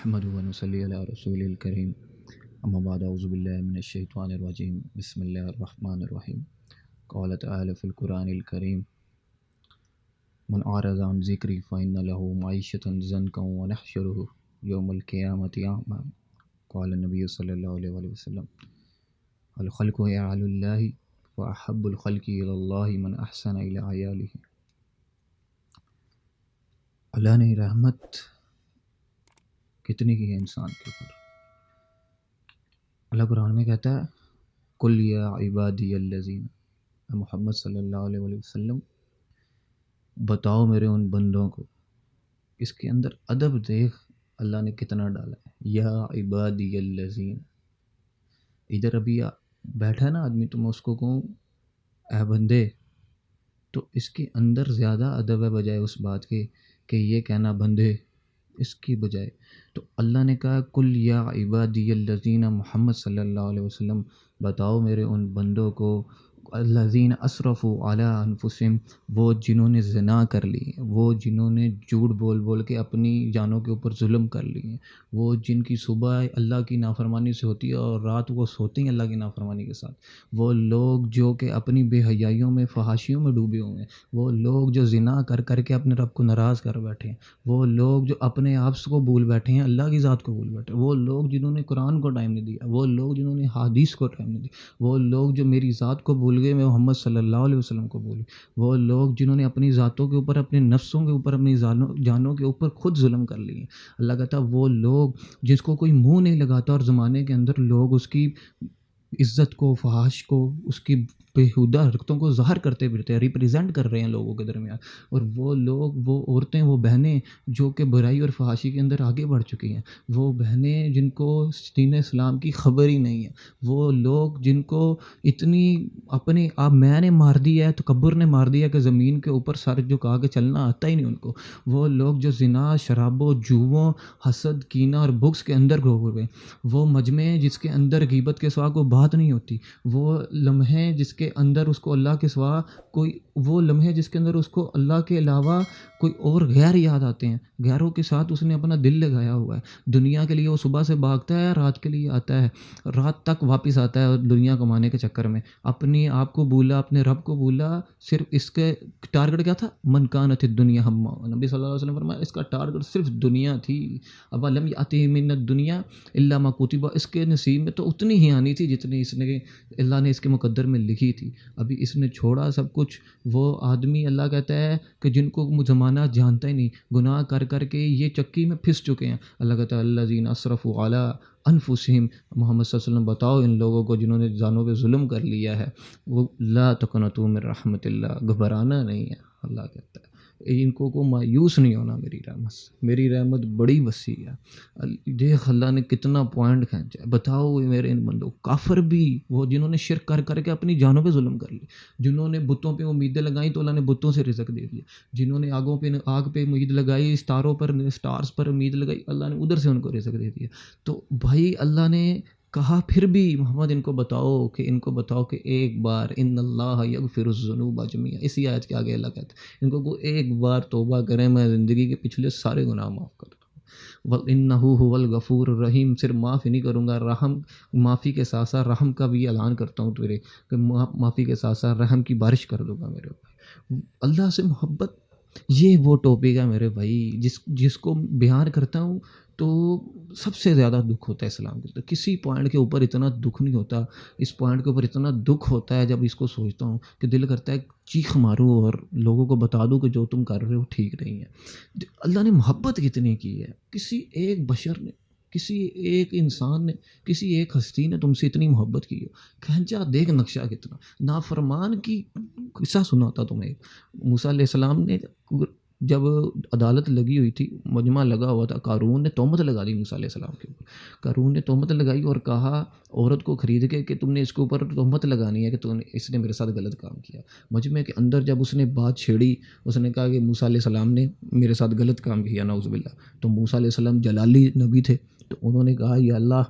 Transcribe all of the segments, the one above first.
نحمد و نصلی علی رسول الکریم اما بعد اعوذ باللہ من الشیطان الرجیم بسم اللہ الرحمن الرحیم قال تعالی فی القرآن الکریم من اعرض عن ذکری فإن له معیشة ضنکا ونحشره یوم القیامة اعمی قال النبی صلی اللہ علیہ وآلہ وسلم الخلق عیال اللہ فاحب الخلق الی اللہ من احسن الی عیالہ۔ اللہ نے رحمت کتنی کی ہے انسان کے اوپر۔ اللہ قرآن میں کہتا ہے قل یا عبادی الذین، محمد صلی اللہ علیہ وآلہ وسلم بتاؤ میرے ان بندوں کو۔ اس کے اندر ادب دیکھ اللہ نے کتنا ڈالا ہے، یا عبادی الذین۔ ادھر ابھی بیٹھا ہے نا آدمی، تو میں اس کو کہوں اے بندے، تو اس کے اندر زیادہ ادب ہے بجائے اس بات کے کہ یہ کہنا بندے، اس کی بجائے تو اللہ نے کہا کل یا عبادی الذین، محمد صلی اللہ علیہ وسلم بتاؤ میرے ان بندوں کو الذین اسرفوا علی انفسہم، وہ جنہوں نے زنا کر لی ہیں، وہ جنہوں نے جھوٹ بول بول کے اپنی جانوں کے اوپر ظلم کر لی ہیں، وہ جن کی صبح اللہ کی نافرمانی سے ہوتی ہے اور رات وہ سوتی ہیں اللہ کی نافرمانی کے ساتھ، وہ لوگ جو کہ اپنی بے حیائیوں میں فحاشیوں میں ڈوبے ہوئے ہیں، وہ لوگ جو زنا کر کر کے اپنے رب کو ناراض کر بیٹھے ہیں، وہ لوگ جو اپنے آپ کو بھول بیٹھے ہیں، اللہ کی ذات کو بھول بیٹھے ہیں، وہ لوگ جنہوں نے قرآن کو ٹائم نہیں دیا، وہ لوگ جنہوں نے حدیث کو ٹائم نہیں دیا، وہ لوگ جو میری ذات کو بھول گئے، میں محمد صلی اللہ علیہ وسلم کو بھول گئے، وہ لوگ جنہوں نے اپنی ذاتوں کے اوپر، اپنے نفسوں کے اوپر، اپنی جانوں کے اوپر خود ظلم کر لیے۔ اللہ کہتا ہے وہ لوگ جس کو کوئی منہ نہیں لگاتا، اور زمانے کے اندر لوگ اس کی عزت کو، فحش کو، اس کی بےہودہ حرکتوں کو ظاہر کرتے پھرتے ہیں، ریپریزنٹ کر رہے ہیں لوگوں کے درمیان، اور وہ لوگ، وہ عورتیں، وہ بہنیں جو کہ برائی اور فحاشی کے اندر آگے بڑھ چکی ہیں، وہ بہنیں جن کو دین اسلام کی خبر ہی نہیں ہے، وہ لوگ جن کو اتنی اپنے آپ میں نے مار دیا ہے، تکبر نے مار دیا کہ زمین کے اوپر سر جھکا کے چلنا آتا ہی نہیں ان کو، وہ لوگ جو زنا، شرابوں، جوؤں، حسد، کینہ اور بغض کے اندر گھو ہوئے، وہ مجمع جس کے اندر غیبت کے سوا کوئی بات نہیں ہوتی، وہ لمحے جس کے اندر اس کو اللہ کے سوا کوئی، وہ لمحے جس کے اندر اس کو اللہ کے علاوہ کوئی اور غیر یاد آتے ہیں، غیروں کے ساتھ اس نے اپنا دل لگایا ہوا ہے، دنیا کے لیے وہ صبح سے بھاگتا ہے، رات کے لیے آتا ہے، رات تک واپس آتا ہے دنیا کمانے کے چکر میں، اپنے آپ کو بھولا، اپنے رب کو بھولا، صرف اس کے ٹارگٹ کیا تھا، من کانت الدنیا ہما، نبی صلی اللہ علیہ وسلم فرمایا اس کا ٹارگٹ صرف دنیا تھی، اب لم یأتہ من الدنیا الا ما کتب، اس کے نصیب میں تو اتنی ہی آنی تھی جتنی اس نے، اللہ نے اس کے مقدر میں لکھی تھی، ابھی اس نے چھوڑا سب کچھ۔ وہ آدمی اللہ کہتا ہے کہ جن کو زمانہ جانتا ہی نہیں، گناہ کر کر کے یہ چکی میں پھنس چکے ہیں، اللہ کہتا ہے الذین اسرفوا علی انفسہم، محمد صلی اللہ علیہ وسلم بتاؤ ان لوگوں کو جنہوں نے جانوں پہ ظلم کر لیا ہے، وہ لا تقنطوا من رحمت اللہ، گھبرانا نہیں ہے، اللہ کہتا ہے ان کو مایوس نہیں ہونا میری رحمت سے، میری رحمت بڑی وسیع ہے۔ دیکھ اللہ نے کتنا پوائنٹ کھینچا ہے، بتاؤ میرے ان بندوں، کافر بھی، وہ جنہوں نے شرک کر کر کے اپنی جانوں پہ ظلم کر لی، جنہوں نے بتوں پہ امیدیں لگائیں تو اللہ نے بتوں سے رزق دے دیا، جنہوں نے آگ پہ امید لگائی، سٹارز پر امید لگائی، اللہ نے ادھر سے ان کو رزق دے دیا۔ تو بھائی اللہ نے کہا پھر بھی محمد ان کو بتاؤ کہ ایک بار ان اللہ یغفر الذنوب جميعا، اسی آیت کے آگے اللہ کہتا ہے ان کو ایک بار توبہ کریں، میں زندگی کے پچھلے سارے گناہ معاف کر دوں گا، وَإِنَّهُ هُوَ الْغَفُورُ الرَّحِيمُ، صرف معاف ہی نہیں کروں گا، رحم، معافی کے ساتھ ساتھ رحم کا بھی اعلان کرتا ہوں تیرے کہ معافی کے ساتھ ساتھ رحم کی بارش کر دوں گا میرے اوپر۔ اللہ سے محبت، یہ وہ ٹاپک ہے میرے بھائی جس کو بیان کرتا ہوں تو سب سے زیادہ دکھ ہوتا ہے اسلام کے اندر، کسی پوائنٹ کے اوپر اتنا دکھ نہیں ہوتا، اس پوائنٹ کے اوپر اتنا دکھ ہوتا ہے جب اس کو سوچتا ہوں کہ دل کرتا ہے چیخ ماروں اور لوگوں کو بتا دوں کہ جو تم کر رہے ہو ٹھیک نہیں ہے۔ اللہ نے محبت کتنی کی ہے، کسی ایک بشر نے، کسی ایک انسان نے، کسی ایک ہستی نے تم سے اتنی محبت کی ہو، کھینچا دیکھ نقشہ کتنا، نافرمان کی قصہ سناتا تمہیں، موسیٰ علیہ السلام نے جب عدالت لگی ہوئی تھی، مجمع لگا ہوا تھا، قارون نے تہمت لگا دی موسیٰ علیہ السلام کے اوپر، قارون نے تہمت لگائی اور کہا عورت کو خرید کے کہ تم نے اس کے اوپر تہمت لگانی ہے کہ اس نے میرے ساتھ غلط کام کیا۔ مجمع کے اندر جب اس نے بات چھیڑی، اس نے کہا کہ موسیٰ علیہ السلام نے میرے ساتھ غلط کام کیا، نعوذ باللہ، تو موسیٰ علیہ السلام جلالی نبی تھے، تو انہوں نے کہا یا اللہ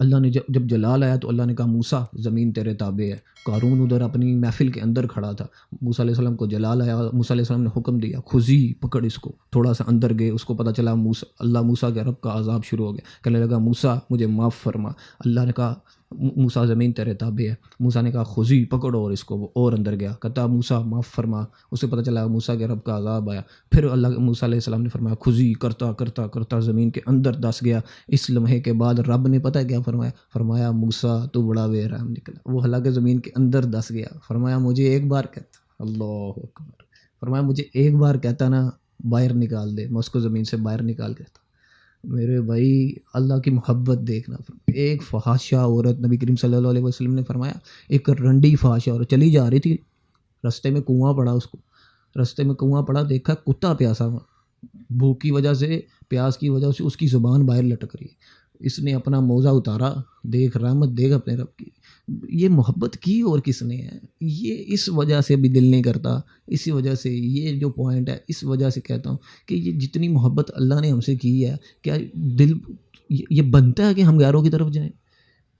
اللہ نے جب جلال آیا تو اللہ نے کہا موسیٰ زمین تیرے تابع ہے. قارون ادھر اپنی محفل کے اندر کھڑا تھا، موسیٰ علیہ السلام کو جلال آیا، موسیٰ علیہ السلام نے حکم دیا خذی، پکڑ اس کو. تھوڑا سا اندر گئے، اس کو پتہ چلا اللہ موسیٰ کے رب کا عذاب شروع ہو گیا. کہنے لگا موسیٰ مجھے معاف فرما. اللہ نے کہا موسیٰ زمین تیرے تابع ہے. موسیٰ نے کہا خذی، پکڑو، اور اس کو. وہ اور اندر گیا، کہتا موسیٰ معاف فرما. اسے پتہ چلا موسیٰ کے رب کا عذاب آیا. پھر اللہ موسیٰ علیہ السلام نے فرمایا خذی، کرتا کرتا کرتا زمین کے اندر دس گیا. اس لمحے کے بعد رب نے پتہ کیا فرمایا موسیٰ تو بڑا بے رحم نکلا. وہ حالانکہ زمین کے اندر دس گیا. فرمایا مجھے ایک بار کہتا، اللہ اکبر، فرمایا مجھے ایک بار کہتا نا باہر نکال دے، میں اس کو زمین سے باہر نکال دیتا. میرے بھائی اللہ کی محبت دیکھنا. ایک فحاشہ عورت، نبی کریم صلی اللہ علیہ وسلم نے فرمایا ایک رنڈی فحاشہ عورت چلی جا رہی تھی، رستے میں کنواں پڑا، اس کو رستے میں کنواں پڑا، دیکھا کتا پیاسا ہوا، بھوک کی وجہ سے، پیاس کی وجہ سے اس کی زبان باہر لٹک رہی ہے. اس نے اپنا موزہ اتارا، دیکھ رحمت دیکھ اپنے رب کی. یہ محبت کی اور کس نے ہے؟ یہ اس وجہ سے بھی دل نہیں کرتا. اسی وجہ سے یہ جو پوائنٹ ہے، اس وجہ سے کہتا ہوں کہ یہ جتنی محبت اللہ نے ہم سے کی ہے، کیا دل یہ بنتا ہے کہ ہم غیروں کی طرف جائیں؟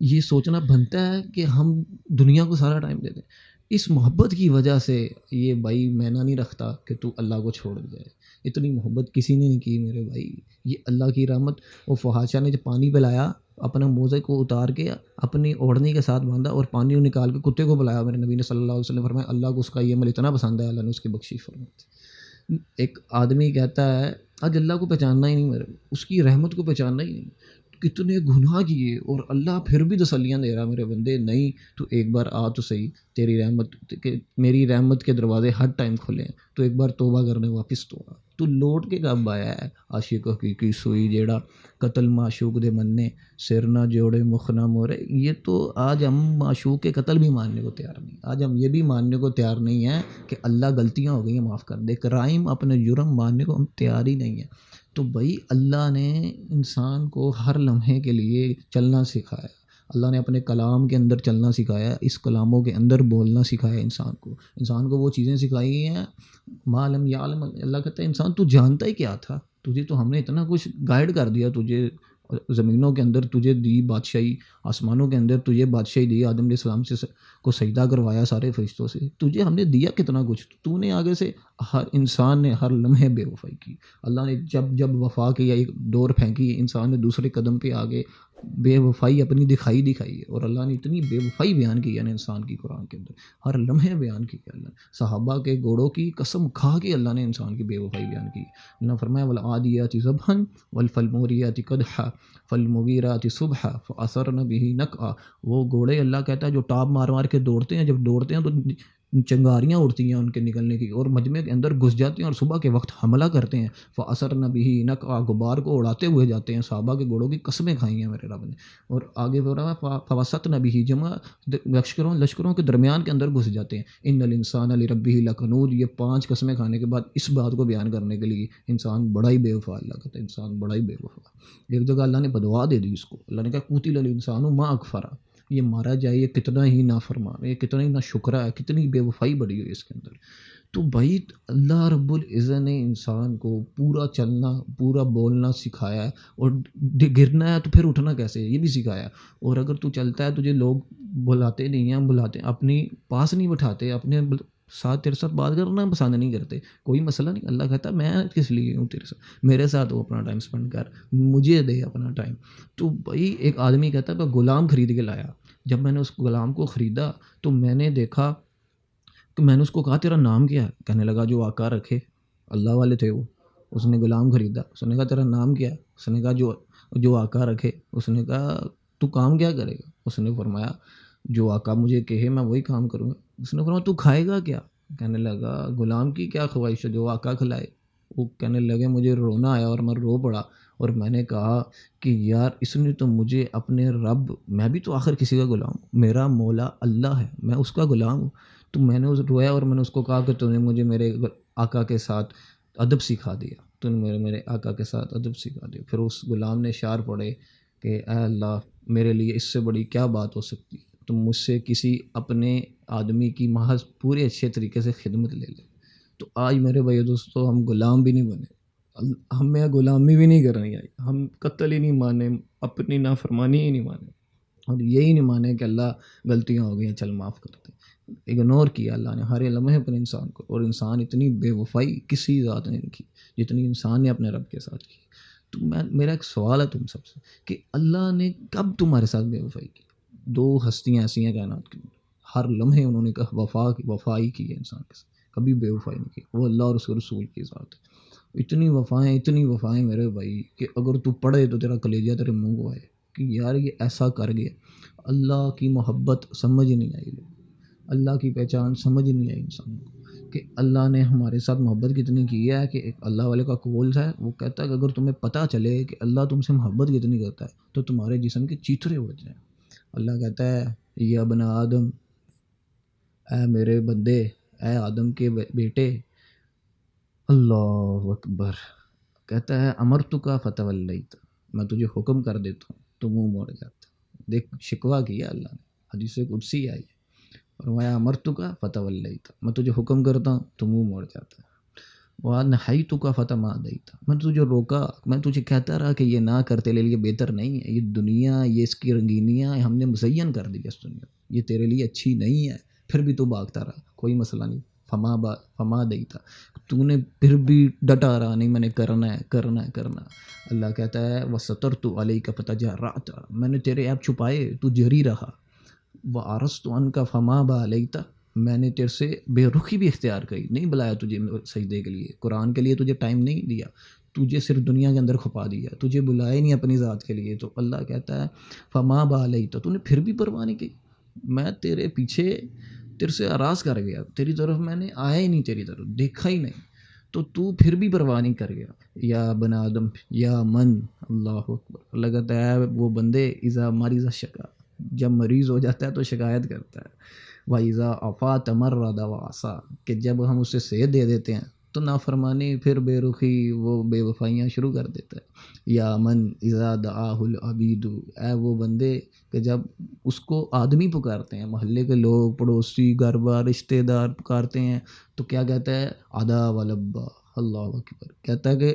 یہ سوچنا بنتا ہے کہ ہم دنیا کو سارا ٹائم دے دیں؟ اس محبت کی وجہ سے یہ بھائی معنی نہیں رکھتا کہ تو اللہ کو چھوڑ جائے. اتنی محبت کسی نے نہیں کی میرے بھائی. یہ اللہ کی رحمت. وہ فحاشہ نے جب پانی پلایا، اپنا موزے کو اتار کے اپنی اوڑھنی کے ساتھ باندھا اور پانی نکال کے کتے کو پلایا. میرے نبی نے صلی اللہ علیہ وسلم فرمایا اللہ کو اس کا یہ عمل اتنا پسند ہے، اللہ نے اس کی بخشش فرمائی. ایک آدمی کہتا ہے آج اللہ کو پہچاننا ہی نہیں، میرے اس کی رحمت کو پہچاننا ہی نہیں. کتنے گناہ کیے اور اللہ پھر بھی تسلیاں دے رہا میرے بندے، نہیں تو ایک بار آ تو صحیح، تیری رحمت میری رحمت کے دروازے ہر ٹائم کھلے ہیں، تو ایک بار توبہ کرنے واپس تو آ. تو لوٹ کے کب آیا ہے؟ عاشق حقیقی سوئی جیڑا قتل معشوق دے مننے، سر نہ جوڑے مخ نہ مورے. یہ تو آج ہم معشوق کے قتل بھی ماننے کو تیار نہیں. آج ہم یہ بھی ماننے کو تیار نہیں ہیں کہ اللہ غلطیاں ہو گئی ہیں معاف کر دے. کرائم اپنے جرم ماننے کو ہم تیار ہی نہیں ہیں. تو بھائی اللہ نے انسان کو ہر لمحے کے لیے چلنا سکھایا. اللہ نے اپنے کلام کے اندر چلنا سکھایا، اس کلاموں کے اندر بولنا سکھایا انسان کو وہ چیزیں سکھائی ہیں ما لم یعلم. اللہ کہتا ہے انسان تو جانتا ہی کیا تھا، تجھے تو ہم نے اتنا کچھ گائیڈ کر دیا، تجھے زمینوں کے اندر تجھے دی بادشاہی، آسمانوں کے اندر تجھے بادشاہی دی، آدم علیہ السلام سے کو سجدہ کروایا سارے فرشتوں سے، تجھے ہم نے دیا کتنا کچھ، تو نے آگے سے ہر انسان نے ہر لمحے بے وفائی کی. اللہ نے جب وفا کی یا ایک ڈور پھینکی، انسان نے دوسرے قدم پہ آگے بے وفائی اپنی دکھائی ہے. اور اللہ نے اتنی بے وفائی بیان کی ہے نا انسان کی قرآن کے اندر، ہر لمحے بیان کی ہے. اللہ صحابہ کے گھوڑوں کی قسم کھا کے اللہ نے انسان کی بے وفائی بیان کی. اللہ نے فرمایا والعادیات ضبحا والفالموریات قدحا فالمغیرات صبحا فاثرن به نقعا. وہ گھوڑے اللہ کہتا ہے جو ٹاپ مار مار کے دوڑتے ہیں، جب دوڑتے ہیں تو چنگاریاں اڑتی ہیں ان کے نکلنے کی، اور مجمع کے اندر گھس جاتے ہیں اور صبح کے وقت حملہ کرتے ہیں. فاثرن به نقعا، غبار کو اڑاتے ہوئے جاتے ہیں. صحابہ کے گھوڑوں کی قسمیں کھائی ہیں میرے رب نے. اور آگے بول رہا ہے فوسطن به جمع، لشکروں کے درمیان کے اندر گھس جاتے ہیں. ان الانسان لربه لکنود. یہ 5 قسمیں کھانے کے بعد اس بات کو بیان کرنے کے لیے انسان بڑا ہی بے وفا. اللہ کہتا ہے انسان بڑا ہی بے وفا. ایک جگہ اللہ نے بدعا دے دی اس کو. اللہ نے کہا قتل الانسان ما اکفرا، یہ مارا جائے، یہ کتنا ہی نافرمان، یہ کتنا ہی ناشکرا ہے، کتنی بے وفائی بڑی ہوئی اس کے اندر. تو بھائی اللہ رب العزت نے انسان کو پورا چلنا، پورا بولنا سکھایا ہے، اور گرنا ہے تو پھر اٹھنا کیسے یہ بھی سکھایا. اور اگر تو چلتا ہے تجھے لوگ بلاتے نہیں ہیں، بلاتے اپنی پاس نہیں بٹھاتے، اپنے ساتھ تیرے ساتھ بات کرنا پسند نہیں کرتے، کوئی مسئلہ نہیں. اللہ کہتا ہے میں کس لیے ہوں تیرے ساتھ، میرے ساتھ وہ اپنا ٹائم سپینڈ کر، مجھے دے اپنا ٹائم. تو بھائی ایک آدمی کہتا ہے میں غلام خرید کے لایا. جب میں نے اس غلام کو خریدا تو میں نے دیکھا کہ میں نے اس کو کہا تیرا نام کیا ہے؟ کہنے لگا جو آقا رکھے. اللہ والے تھے وہ. اس نے غلام خریدا، اس نے کہا تیرا نام کیا ہے؟ اس نے کہا جو آقا رکھے. اس نے کہا تو کام کیا کرے گا؟ اس نے فرمایا جو آقا مجھے کہے میں وہی کام کروں گا. اس نے فرمایا تو کھائے گا کیا؟ کہنے لگا غلام کی کیا خواہش ہے، جو آقا کھلائے. وہ کہنے لگے مجھے رونا آیا اور میں رو پڑا، اور میں نے کہا کہ یار اس نے تو مجھے اپنے رب، میں بھی تو آخر کسی کا غلام ہوں، میرا مولا اللہ ہے، میں اس کا غلام ہوں. تو میں نے رویا اور میں نے اس کو کہا کہ تو نے مجھے میرے آقا کے ساتھ ادب سکھا دیا، تو نے میرے آقا کے ساتھ ادب سکھا دیا. پھر اس غلام نے اشعار پڑھے کہ اے اللہ میرے لیے اس سے بڑی کیا بات ہو سکتی ہے، تم مجھ سے کسی اپنے آدمی کی محض پورے اچھے طریقے سے خدمت لے لے. تو آج میرے بھائی دوستو ہم غلام بھی نہیں بنے، ہمیں غلامی بھی نہیں کرنی آئی، ہم قتل ہی نہیں مانے، اپنی نافرمانی ہی نہیں مانے. اور یہی نہیں مانے کہ اللہ غلطیاں ہو گئی ہیں چل معاف کر دے. اگنور کیا اللہ نے ہر لمحے پر انسان کو. اور انسان اتنی بے وفائی کسی ذات نے نہیں کی جتنی انسان نے اپنے رب کے ساتھ کی. تو میرا ایک سوال ہے تم سب سے کہ اللہ نے کب تمہارے ساتھ بے وفائی کی؟ دو ہستیاں ایسی ہیں کائنات کی، ہر لمحے انہوں نے کہا وفائی کی ہے انسان کے ساتھ، کبھی بے وفائی نہیں کی. وہ اللہ اور اس کے رسول کی ذات ہے. اتنی وفائیں میرے بھائی کہ اگر تو پڑھے تو تیرا کلیجہ تیرے منہ کو آئے کہ یار یہ ایسا کر گیا. اللہ کی محبت سمجھ ہی نہیں آئی، اللہ کی پہچان سمجھ ہی نہیں آئی انسان کو کہ اللہ نے ہمارے ساتھ محبت کتنی کی ہے. کہ ایک اللہ والے کا قول ہے، وہ کہتا ہے کہ اگر تمہیں پتہ چلے کہ اللہ تم سے محبت کتنی کرتا ہے تو تمہارے جسم کے چیتھڑے اڑ جائیں. اللہ کہتا ہے یا ابن آدم، اے میرے بندے، اے آدم کے بیٹے. اللہ اکبر. کہتا ہے امرتک فتولیت، میں تجھے حکم کر دیتا ہوں تو منہ موڑ جاتا. دیکھ شکوہ کیا اللہ نے، حدیث قدسی آئی ہے، فرمایا امرتک فتولیت، میں تجھے حکم کرتا ہوں تو منہ موڑ جاتا ہے. ونہیتک فتمادیت، میں نے تجھے روکا، میں تجھے کہتا رہا کہ یہ نہ کر، تیرے لیے بہتر نہیں ہے یہ دنیا، یہ اس کی رنگینیاں ہم نے مزین کر دی اس دنیا، یہ تیرے لیے اچھی نہیں ہے. پھر بھی تو بھاگتا رہا، کوئی مسئلہ نہیں. فما دیتا، تو نے پھر بھی ڈٹا رہا نہیں میں نے کرنا ہے. اللہ کہتا ہے وسترت علیک فتجرأت، میں نے تیرے عیب چھپائے تو جری رہا. وعرضت عنک فما بالیت، میں نے تیرے سے بے رخی بھی اختیار کی، نہیں بلایا تجھے سجدے کے لیے، قرآن کے لیے تجھے ٹائم نہیں دیا، تجھے صرف دنیا کے اندر کھپا دیا، تجھے بلایا نہیں اپنی ذات کے لیے. تو اللہ کہتا ہے فما بالیت، تو نے پھر بھی پرواہ نہیں کی. میں تیرے پیچھے تیرے سے اراض کر گیا، تیری طرف میں نے آیا ہی نہیں، تیری طرف دیکھا ہی نہیں، تو پھر بھی پرواہ نہیں کر گیا. یا بن آدم یا من، اللہ اکبر. اللہ کہتا ہے وہ بندے اذا مریض شکا، جب مریض ہو جاتا ہے تو شکایت کرتا ہے. وَإِذَا عَفَا تَمَرَّدَ وَعَصَا، کہ جب ہم اسے صحت دے دیتے ہیں تو نافرمانی، پھر بے رخی، وہ بے وفائیاں شروع کر دیتا ہے. یا من اذا دعاہ العبید، اے وہ بندے کہ جب اس کو آدمی پکارتے ہیں، محلے کے لوگ، پڑوسی، گھر بار، رشتہ دار پکارتے ہیں تو کیا کہتا ہے ادا ولبا. اللہ اکبر. کہتا ہے کہ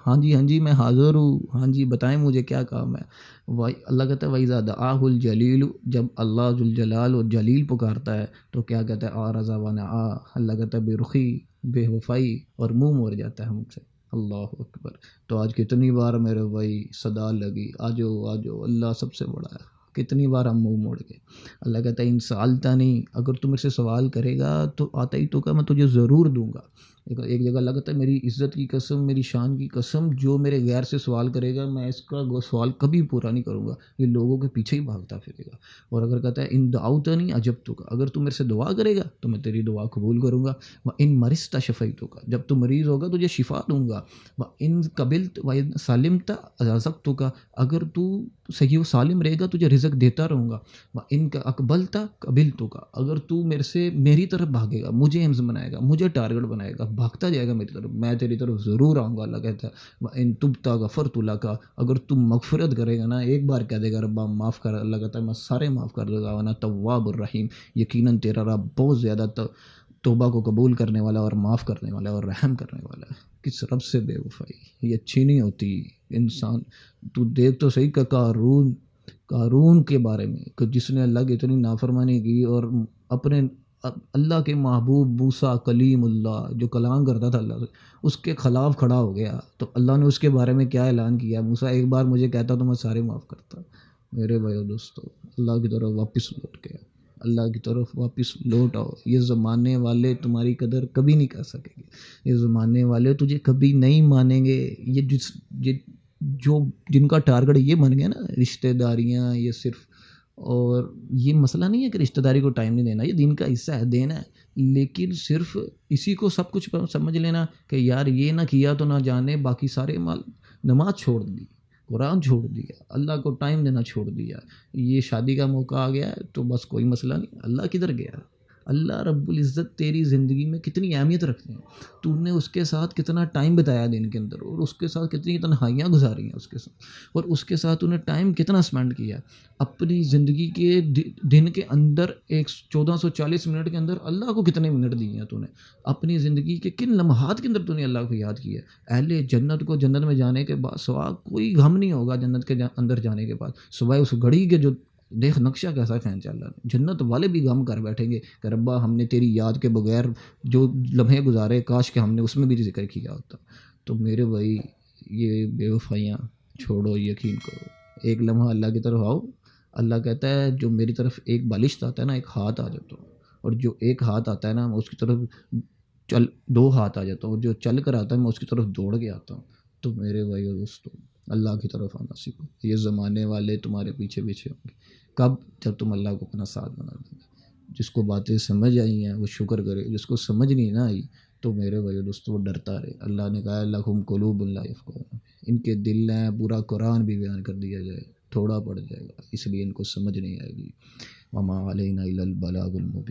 ہاں جی میں حاضر ہوں، ہاں جی بتائیں مجھے کیا کام ہے. اللہ کہتا ہے وَإِذَا دَعَاهُ الْجَلِيلُ، جب اللہ ذوالجلال اور جلیل پکارتا ہے تو کیا کہتا ہے اعرض ونأى. اللہ کہتا ہے بے رخی، بے وفائی اور منہ موڑ جاتا ہے ہم سے. اللہ اکبر. تو آج کتنی بار میرے بھائی صدا لگی آجو اللہ سب سے بڑا ہے، کتنی بار ہم منہ موڑ گئے. اللہ کہتا ہے ان سالتا نہیں، اگر تم میرے سے سوال کرے گا تو آتا ہی تو کہ میں تجھے ضرور دوں گا. ایک جگہ اللہ کہتا ہے میری عزت کی قسم، میری شان کی قسم، جو میرے غیر سے سوال کرے گا میں اس کا سوال کبھی پورا نہیں کروں گا، یہ لوگوں کے پیچھے ہی بھاگتا پھرے گا. اور اگر کہتا ہے ان دعوتنی اجبتک، اگر تم میرے سے دعا کرے گا تو میں تیری دعا قبول کروں گا. وان مرضت شفیتک، جب تو مریض ہوگا تجھے شفا دوں گا. وان قبلت وان سلمت رزقتک، اگر تو صحیح و سالم رہے گا تجھے رزق دیتا رہوں گا. وان اقبلت قبلتک، اگر تو میرے سے میری طرف بھاگے گا، مجھے ایمز بنائے گا، مجھے ٹارگٹ بنائے گا، بھاگتا جائے گا میری طرف، میں تیری طرف ضرور آؤں گا. اللہ کہتا ہے وان تبت غفرت لک، اگر تم مغفرت کرے گا نا، ایک بار کہہ دے گا ربا معاف کر، اللہ کہتا ہے میں سارے معاف کر دوں گا. وانا تواب الرحیم، یقیناً تیرا رب بہت زیادہ توبہ کو قبول کرنے والا اور معاف کرنے والا اور رحم کرنے والا ہے. کس رب سے بے وفائی، یہ اچھی نہیں ہوتی. انسان تو دیکھ تو صحیح کہ قارون کے بارے میں کہ جس نے اللہ کی اتنی نافرمانی کی اور اپنے اللہ کے محبوب موسیٰ کلیم اللہ جو کلام کرتا تھا اللہ سے، اس کے خلاف کھڑا ہو گیا. تو اللہ نے اس کے بارے میں کیا اعلان کیا، موسیٰ ایک بار مجھے کہتا تو میں سارے معاف کرتا. میرے بھائی و دوستو، اللہ کی طرف واپس لوٹ کے آؤ، اللہ کی طرف واپس لوٹ آؤ. یہ زمانے والے تمہاری قدر کبھی نہیں کر سکیں گے، یہ زمانے والے تجھے کبھی نہیں مانیں گے. یہ جو جن کا ٹارگٹ یہ بن گیا نا، رشتہ داریاں، یہ صرف، اور یہ مسئلہ نہیں ہے کہ رشتہ داری کو ٹائم نہیں دینا، یہ دین کا حصہ ہے، دینا ہے، لیکن صرف اسی کو سب کچھ سمجھ لینا کہ یار یہ نہ کیا تو نہ جانے، باقی سارے مال، نماز چھوڑ دی، قرآن چھوڑ دیا، اللہ کو ٹائم دینا چھوڑ دیا، یہ شادی کا موقع آ گیا ہے تو بس کوئی مسئلہ نہیں، اللہ کدھر گیا. اللہ رب العزت تیری زندگی میں کتنی اہمیت رکھتے ہیں، تو نے اس کے ساتھ کتنا ٹائم بتایا دن کے اندر، اور اس کے ساتھ کتنی تنہائیاں گزاری ہیں اس کے ساتھ، اور اس کے ساتھ انہیں ٹائم کتنا اسپینڈ کیا اپنی زندگی کے دن کے اندر. 1440 منٹ کے اندر اللہ کو کتنے منٹ دیے ہیں تو نے، اپنی زندگی کے کن لمحات کے اندر تو نے اللہ کو یاد کیا. اہل جنت کو جنت میں جانے کے بعد سوا کوئی غم نہیں ہوگا، جنت کے اندر جانے کے بعد سوائے اس گھڑی کے جو دیکھ نقشہ کیسا کھینچا اللہ نے. جنت والے بھی غم کر بیٹھیں گے کہ ربا ہم نے تیری یاد کے بغیر جو لمحے گزارے کاش کہ ہم نے اس میں بھی ذکر کیا ہوتا. تو میرے بھائی یہ بے وفائیاں چھوڑو, یقین کرو. ایک لمحہ اللہ کی طرف آؤ. اللہ کہتا ہے جو میری طرف ایک بالشت آتا ہے نا, ایک ہاتھ آ جاتا ہوں, اور جو ایک ہاتھ آتا ہے نا میں اس کی طرف چل, دو ہاتھ آ جاتا ہوں, اور جو چل کر آتا ہے میں اس کی طرف دوڑ کے آتا ہوں. تو میرے بھائی اور دوستو اللہ کی طرف آنا سیکھو. یہ زمانے والے تمہارے پیچھے پیچھے ہوں گے. کب؟ جب تم اللہ کو اپنا ساتھ بنا دو گے. جس کو باتیں سمجھ آئی ہیں وہ شکر کرے, جس کو سمجھ نہیں نہ آئی تو میرے بھائی دوستو وہ ڈرتا رہے. اللہ نے کہا لہم قلوب لا یفقہون, ان کے دل ہیں, پورا قرآن بھی بیان کر دیا جائے تھوڑا پڑ جائے گا, اس لیے ان کو سمجھ نہیں آئے گی. وما علینا الا البلاغ المبین.